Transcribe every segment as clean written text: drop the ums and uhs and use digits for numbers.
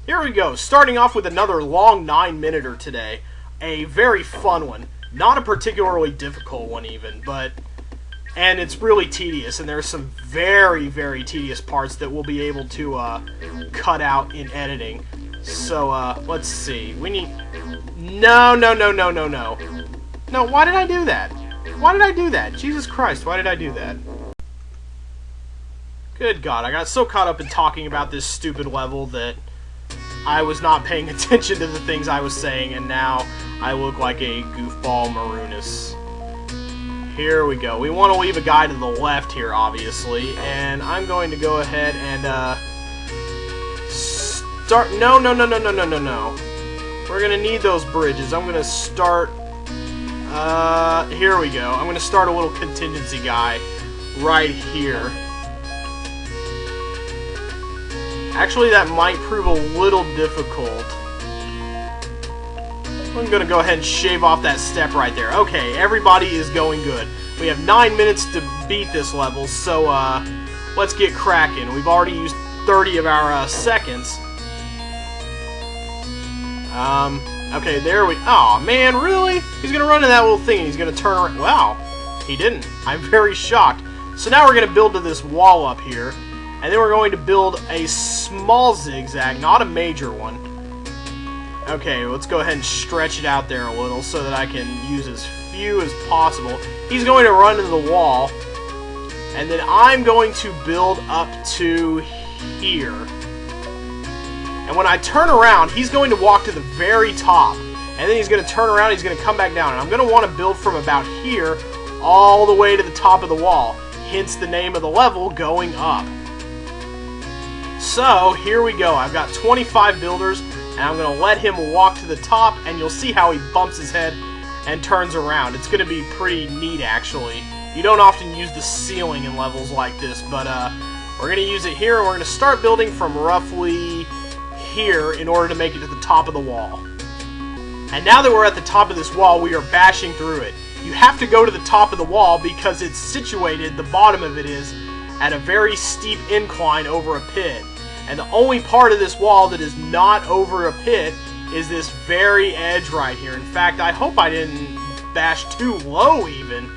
Here we go, starting off with another long 9-minuter today. A very fun one. Not a particularly difficult one even, and it's really tedious, and there's some very, very tedious parts that we'll be able to cut out in editing. So, let's see. We need... No, why did I do that? Why did I do that? Jesus Christ, why did I do that? Good God, I got so caught up in talking about this stupid level that I was not paying attention to the things I was saying, and now I look like a goofball Maroonus. Here we go. We want to leave a guy to the left here, obviously, and I'm going to go ahead and start... No. We're going to need those bridges. I'm going to start... here we go. I'm going to start a little contingency guy right here. Actually, that might prove a little difficult. I'm going to go ahead and shave off that step right there. Okay, everybody is going good. We have 9 minutes to beat this level, so let's get cracking. We've already used 30 of our seconds. Okay, there we... Aw, man, really? He's going to run into that little thing and he's going to turn around. Wow, he didn't. I'm very shocked. So now we're going to build to this wall up here. And then we're going to build a small zigzag, not a major one. Okay, let's go ahead and stretch it out there a little so that I can use as few as possible. He's going to run into the wall. And then I'm going to build up to here. And when I turn around, he's going to walk to the very top. And then he's going to turn around, he's going to come back down. And I'm going to want to build from about here all the way to the top of the wall. Hence the name of the level, Going Up. So, here we go. I've got 25 builders, and I'm going to let him walk to the top, and you'll see how he bumps his head and turns around. It's going to be pretty neat, actually. You don't often use the ceiling in levels like this, but we're going to use it here, and we're going to start building from roughly here in order to make it to the top of the wall. And now that we're at the top of this wall, we are bashing through it. You have to go to the top of the wall because it's situated, the bottom of it is, at a very steep incline over a pit. And the only part of this wall that is not over a pit is this very edge right here. In fact, I hope I didn't bash too low even,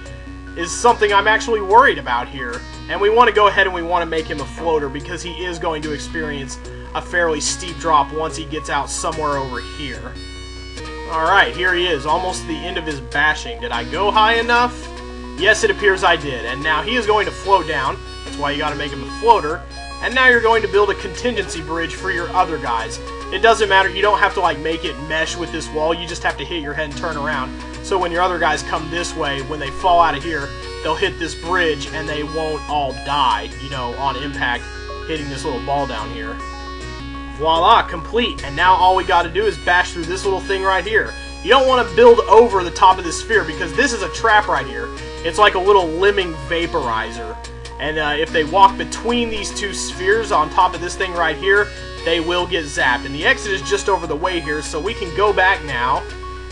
is something I'm actually worried about here. And we want to go ahead and we want to make him a floater because he is going to experience a fairly steep drop once he gets out somewhere over here. Alright, here he is, almost the end of his bashing. Did I go high enough? Yes, it appears I did. And now he is going to float down. That's why you got to make him a floater. And now you're going to build a contingency bridge for your other guys. It doesn't matter, you don't have to like make it mesh with this wall, you just have to hit your head and turn around. So when your other guys come this way, when they fall out of here, they'll hit this bridge and they won't all die, you know, on impact, hitting this little ball down here. Voila, complete. And now all we got to do is bash through this little thing right here. You don't want to build over the top of this sphere because this is a trap right here. It's like a little lemming vaporizer. And if they walk between these two spheres on top of this thing right here, they will get zapped. And the exit is just over the way here, so we can go back now,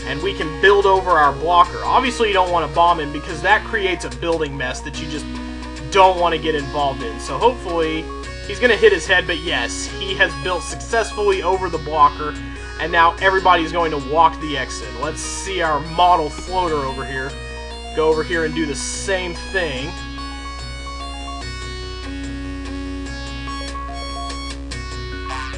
and we can build over our blocker. Obviously, you don't want to bomb him, because that creates a building mess that you just don't want to get involved in. So hopefully, he's going to hit his head, but yes, he has built successfully over the blocker, and now everybody's going to walk the exit. Let's see our model floater over here. Go over here and do the same thing.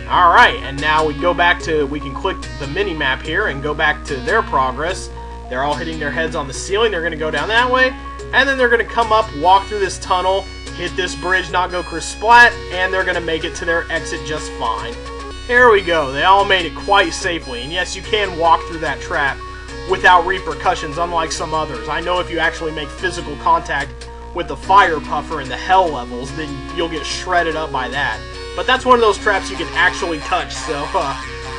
Alright, and now we go back to, we can click the mini-map here and go back to their progress. They're all hitting their heads on the ceiling. They're going to go down that way, and then they're going to come up, walk through this tunnel, hit this bridge, not go kersplat, and they're going to make it to their exit just fine. Here we go. They all made it quite safely, and yes, you can walk through that trap without repercussions, unlike some others. I know if you actually make physical contact with the fire puffer in the hell levels, then you'll get shredded up by that. But that's one of those traps you can actually touch, so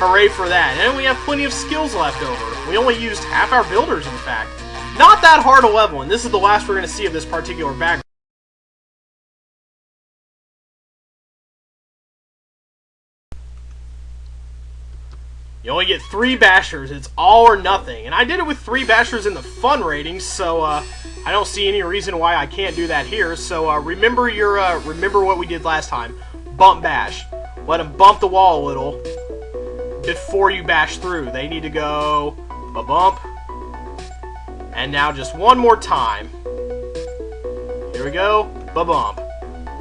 hooray for that. And we have plenty of skills left over. We only used half our builders, in fact. Not that hard a level, and this is the last we're going to see of this particular background. You only get 3 bashers. It's all or nothing. And I did it with 3 bashers in the fun ratings, so I don't see any reason why I can't do that here. So remember your remember what we did last time. Bump bash. Let him bump the wall a little. before you bash through. They need to go ba-bump. And now just one more time. Here we go, ba-bump.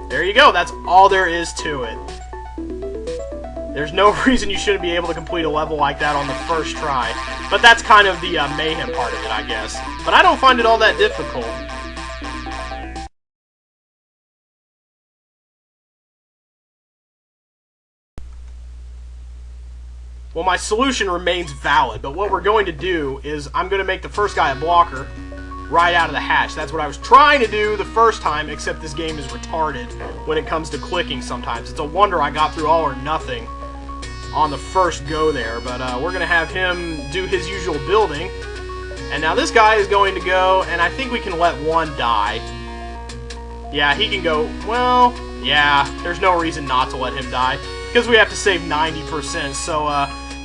There you go, that's all there is to it. There's no reason you shouldn't be able to complete a level like that on the first try. But that's kind of the mayhem part of it, I guess. But I don't find it all that difficult. Well, my solution remains valid, but what we're going to do is I'm going to make the first guy a blocker right out of the hatch. That's what I was trying to do the first time, except this game is retarded when it comes to clicking sometimes. It's a wonder I got through all or nothing on the first go there, but we're going to have him do his usual building. And now this guy is going to go, and I think we can let one die. Yeah, he can go, well, yeah, there's no reason not to let him die, because we have to save 90%, so,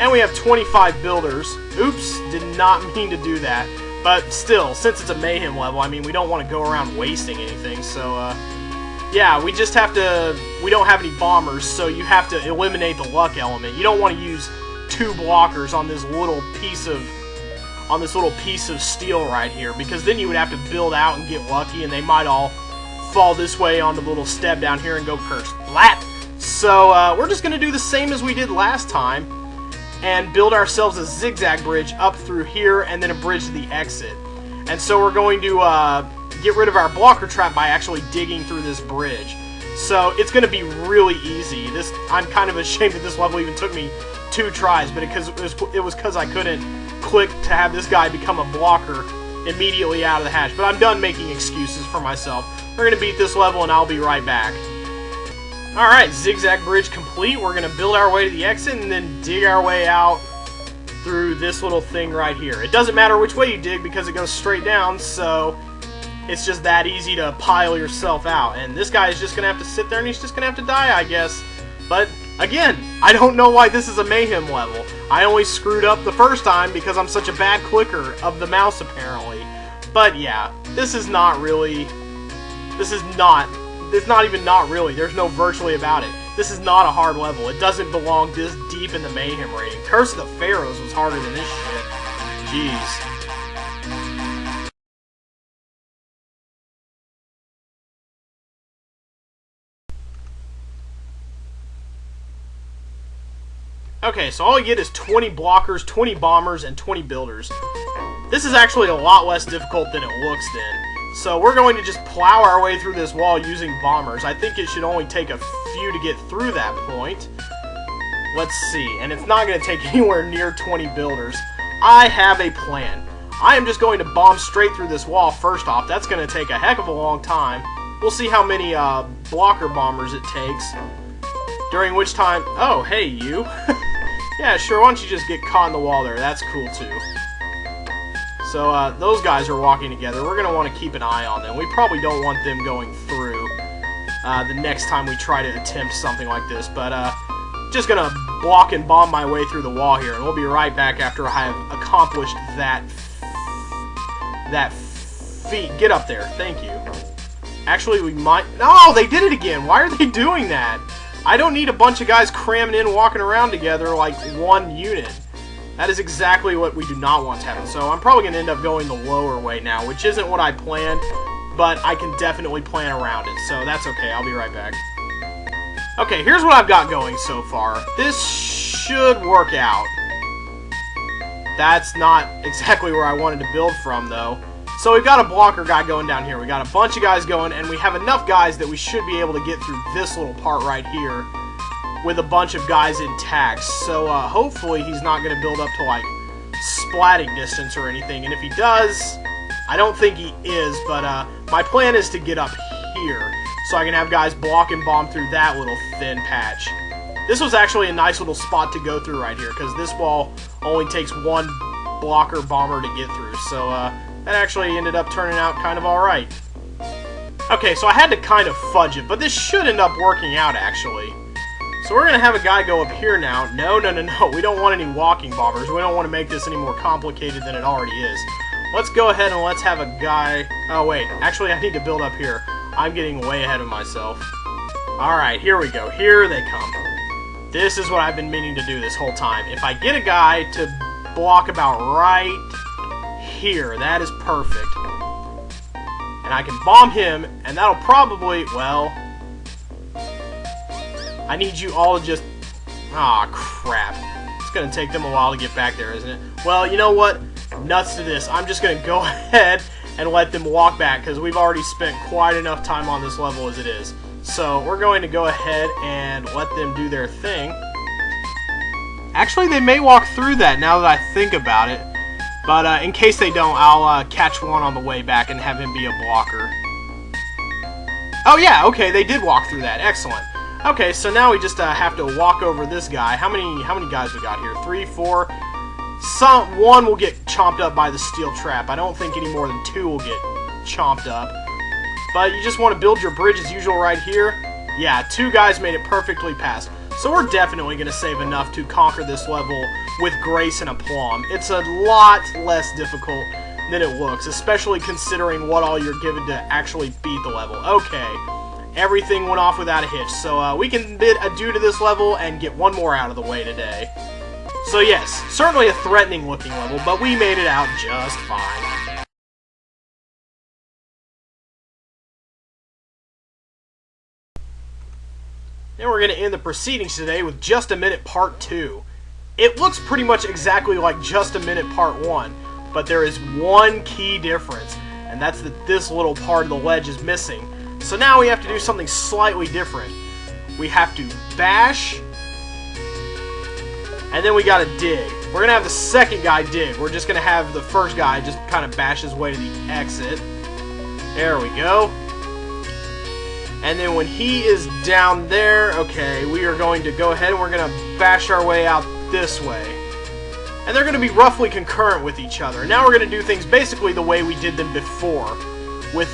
and we have 25 builders. Oops, did not mean to do that. But still, since it's a mayhem level, I mean, we don't want to go around wasting anything, so, yeah, we just have to, we don't have any bombers, so you have to eliminate the luck element. You don't want to use 2 blockers on this little piece of steel right here, because then you would have to build out and get lucky, and they might all fall this way on the little step down here and go kersplat. So, we're just going to do the same as we did last time, and build ourselves a zigzag bridge up through here, and then a bridge to the exit. And so we're going to get rid of our blocker trap by actually digging through this bridge. So it's going to be really easy. I'm kind of ashamed that this level even took me 2 tries, but it was because I couldn't click to have this guy become a blocker immediately out of the hatch. But I'm done making excuses for myself. We're going to beat this level, and I'll be right back. Alright, zigzag bridge complete. We're going to build our way to the exit and then dig our way out through this little thing right here. It doesn't matter which way you dig because it goes straight down, so it's just that easy to pile yourself out. And this guy is just going to have to sit there and he's just going to have to die, I guess. But, again, I don't know why this is a mayhem level. I only screwed up the first time because I'm such a bad clicker of the mouse, apparently. But, yeah, this is not really... It's not even not really. There's no virtually about it. This is not a hard level. It doesn't belong this deep in the mayhem rating. Curse of the Pharaohs was harder than this shit. Jeez. Okay, so all you get is 20 blockers, 20 bombers, and 20 builders. This is actually a lot less difficult than it looks then. So we're going to just plow our way through this wall using bombers. I think it should only take a few to get through that point. Let's see. And it's not going to take anywhere near 20 builders. I have a plan. I am just going to bomb straight through this wall first off. That's going to take a heck of a long time. We'll see how many blocker bombers it takes. During which time... Oh, hey, you. Yeah, sure. Why don't you just get caught in the wall there? That's cool, too. So, those guys are walking together. We're going to want to keep an eye on them. We probably don't want them going through the next time we try to attempt something like this. But, just going to block and bomb my way through the wall here. And we'll be right back after I have accomplished that feat. Get up there. Thank you. Actually, we might... No, they did it again. Why are they doing that? I don't need a bunch of guys cramming in, walking around together like one unit. That is exactly what we do not want to happen. So I'm probably going to end up going the lower way now, which isn't what I planned, but I can definitely plan around it. So that's okay. I'll be right back. Okay, here's what I've got going so far. This should work out. That's not exactly where I wanted to build from, though. So we've got a blocker guy going down here. We got a bunch of guys going, and we have enough guys that we should be able to get through this little part right here with a bunch of guys intact. So hopefully he's not going to build up to like splatting distance or anything. And if he does, I don't think he is, but my plan is to get up here so I can have guys block and bomb through that little thin patch. This was actually a nice little spot to go through right here because this wall only takes one blocker bomber to get through. So that actually ended up turning out kind of alright. Okay, so I had to kind of fudge it, but this should end up working out actually. So we're going to have a guy go up here now. No. We don't want any walking bombers. We don't want to make this any more complicated than it already is. Let's go ahead and let's have a guy... Oh, wait. Actually, I need to build up here. I'm getting way ahead of myself. Alright, here we go. Here they come. This is what I've been meaning to do this whole time. If I get a guy to block about right here, that is perfect. And I can bomb him, and that'll probably, well, I need you all to just, aw, crap. It's going to take them a while to get back there, isn't it? Well, you know what? Nuts to this. I'm just going to go ahead and let them walk back, because we've already spent quite enough time on this level as it is. So we're going to go ahead and let them do their thing. Actually, they may walk through that now that I think about it. But in case they don't, I'll catch one on the way back and have him be a blocker. Oh yeah, okay, they did walk through that. Excellent. Okay, so now we just have to walk over this guy. How many guys we got here? 3, 4. One will get chomped up by the steel trap. I don't think any more than 2 will get chomped up. But you just want to build your bridge as usual right here. Yeah, 2 guys made it perfectly past. So we're definitely going to save enough to conquer this level with grace and aplomb. It's a lot less difficult than it looks, especially considering what all you're given to actually beat the level. Okay, everything went off without a hitch, so we can bid adieu to this level and get one more out of the way today. So yes, certainly a threatening looking level, but we made it out just fine. And we're going to end the proceedings today with Just a Minute Part 2. It looks pretty much exactly like Just a Minute Part 1, but there is one key difference, and that's that this little part of the ledge is missing. So now we have to do something slightly different. We have to bash, and then we got to dig. We're going to have the second guy dig. We're just going to have the first guy just kind of bash his way to the exit. There we go. And then when he is down there, okay, we are going to go ahead and we're going to bash our way out this way. And they're going to be roughly concurrent with each other. Now we're going to do things basically the way we did them before. With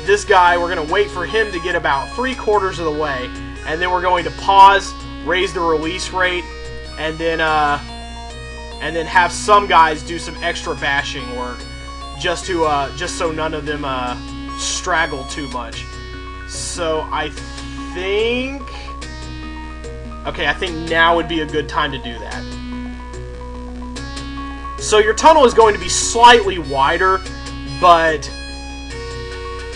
this guy, we're going to wait for him to get about 3/4 of the way. And then we're going to pause, raise the release rate, and then have some guys do some extra bashing work. Just so none of them straggle too much. So I think... Okay, I think now would be a good time to do that. So your tunnel is going to be slightly wider, but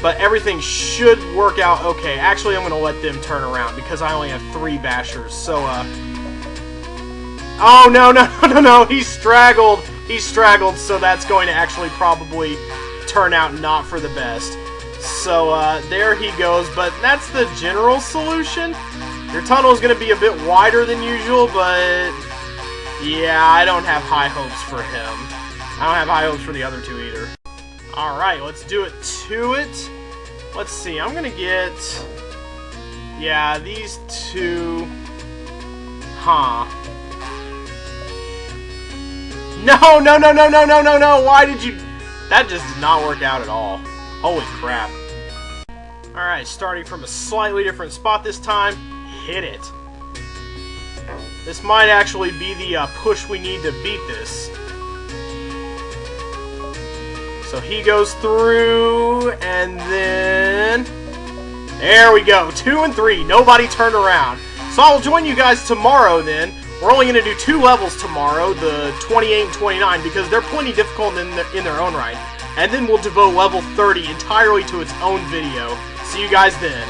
everything should work out okay. Actually, I'm going to let them turn around because I only have 3 bashers. So, oh, no, he straggled. He straggled, so that's going to actually probably turn out not for the best. So, there he goes, but that's the general solution. Your tunnel is going to be a bit wider than usual, but yeah, I don't have high hopes for him. I don't have high hopes for the other 2 either. Alright, let's do it to it. Let's see, I'm going to get... Yeah, these 2... Huh. No, why did you... That just did not work out at all. Holy crap. Alright, starting from a slightly different spot this time. Hit it. This might actually be the push we need to beat this. So he goes through, and then... There we go. 2 and 3. Nobody turned around. So I'll join you guys tomorrow then. We're only going to do 2 levels tomorrow, the 28 and 29, because they're plenty difficult in their own right. And then we'll devote level 30 entirely to its own video. See you guys then.